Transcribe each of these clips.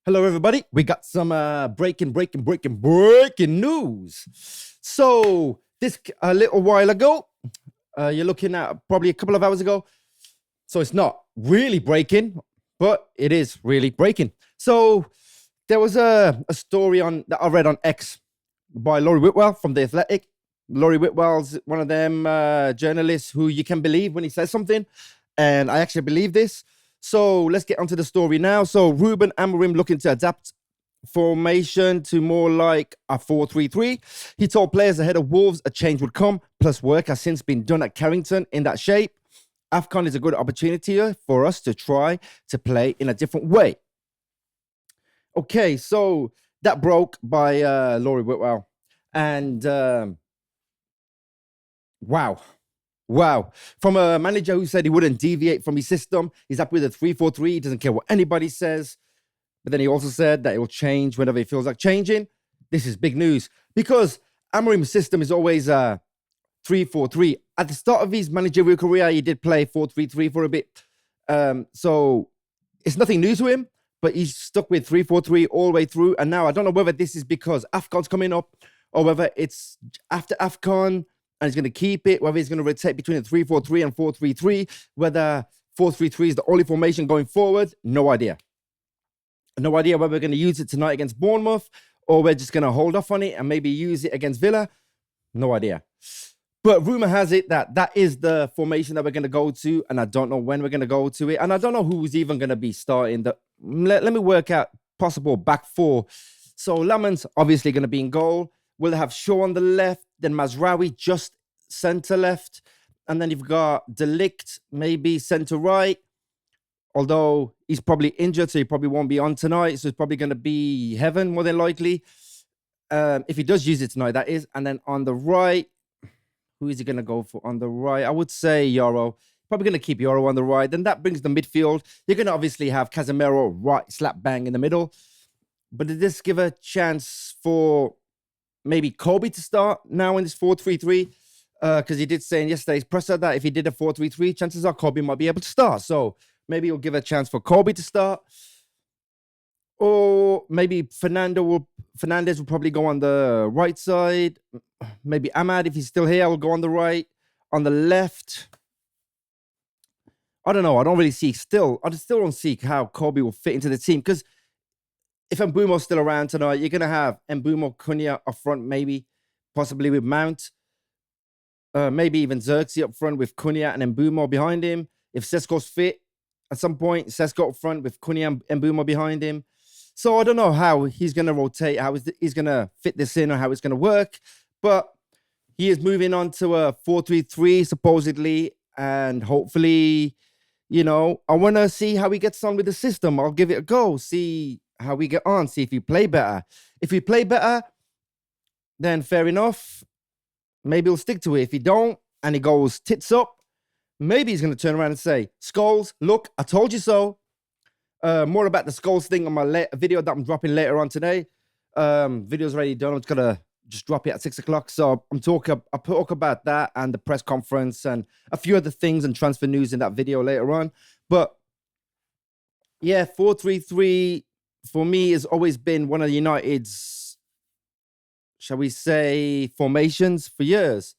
Hello, everybody. We got some breaking news. So this a little while ago, you're looking at probably a couple of hours ago. So it's not really breaking, but it is really breaking. So there was a story that I read on X by Laurie Whitwell from The Athletic. Laurie Whitwell's one of them journalists who you can believe when he says something. And I actually believe this. So let's get onto the story now. So Ruben Amorim looking to adapt formation to more like a 4-3-3. He told players ahead of Wolves a change would come, plus work has since been done at Carrington in that shape. AFCON is a good opportunity for us to try to play in a different way. Okay, so that broke by Laurie Whitwell. And wow. From a manager who said he wouldn't deviate from his system. He's up with a 3-4-3. He doesn't care what anybody says. But then he also said that it will change whenever he feels like changing. This is big news because Amorim's system is always 3-4-3. At the start of his managerial career, he did play 4-3-3 for a bit. So it's nothing new to him, but he's stuck with 3-4-3 all the way through. And now I don't know whether this is because AFCON's coming up or whether it's after AFCON and he's going to keep it, whether he's going to rotate between the 3-4-3 and 4-3-3, whether 4-3-3 is the only formation going forward, no idea. No idea whether we're going to use it tonight against Bournemouth or we're just going to hold off on it and maybe use it against Villa. No idea. But rumor has it that is the formation that we're going to go to, and I don't know when we're going to go to it, and I don't know who's even going to be starting. Let me work out possible back four. So Laman's obviously going to be in goal. We'll have Shaw on the left, then Mazraoui just centre left, and then you've got De Ligt maybe centre right, although he's probably injured, so he probably won't be on tonight, so it's probably going to be Heaven more than likely. If he does use it tonight, that is. And then on the right, who is he going to go for on the right? I would say Yoro. Probably going to keep Yoro on the right. Then that brings the midfield. You're going to obviously have Casemiro right slap bang in the middle. But did this give a chance for maybe Kobe to start now in this 4-3-3? Because he did say in yesterday's presser that if he did a 4-3-3, chances are Kobe might be able to start. So maybe he'll give a chance for Kobe to start. Or maybe Fernandez will probably go on the right side. Maybe Ahmad, if he's still here, will go on the right. On the left, I don't know. I don't really see still. I still don't see how Kobe will fit into the team. Because if Mbeumo's still around tonight, you're going to have Mbeumo, Cunha up front, maybe, possibly with Mount. Maybe even Xerxes up front with Cunha and Mbeumo behind him. If Sesko's fit at some point, Sesko up front with Cunha and Mbeumo behind him. So I don't know how he's going to rotate, how he's going to fit this in or how it's going to work. But he is moving on to a 4-3-3 supposedly. And hopefully, I want to see how he gets on with the system. I'll give it a go, see how we get on, see if we play better. If we play better, then fair enough. Maybe he'll stick to it. If he don't, and he goes tits up, maybe he's going to turn around and say, Scholes, look, I told you so. More about the Scholes thing on my video that I'm dropping later on today. Video's already done. I'm just going to drop it at 6 o'clock. So I'll talk about that and the press conference and a few other things and transfer news in that video later on. But yeah, 4-3-3 for me has always been one of United's, shall we say, formations for years.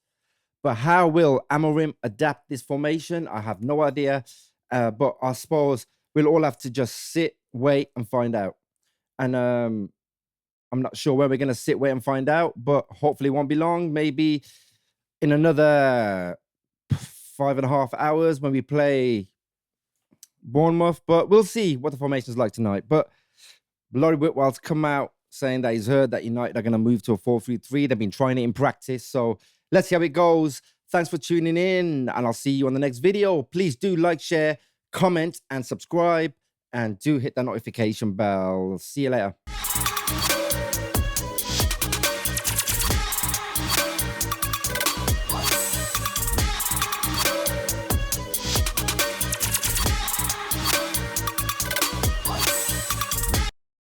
But how will Amorim adapt this formation? I have no idea. But I suppose we'll all have to just sit, wait, and find out. And I'm not sure where we're going to sit, wait, and find out. But hopefully it won't be long. Maybe in another 5.5 hours when we play Bournemouth. But we'll see what the formation is like tonight. But Laurie Whitwell's come out saying that he's heard that United are going to move to a 4-3-3. They've been trying it in practice. So let's see how it goes. Thanks for tuning in, and I'll see you on the next video. Please do like, share, comment, and subscribe, and do hit that notification bell. See you later.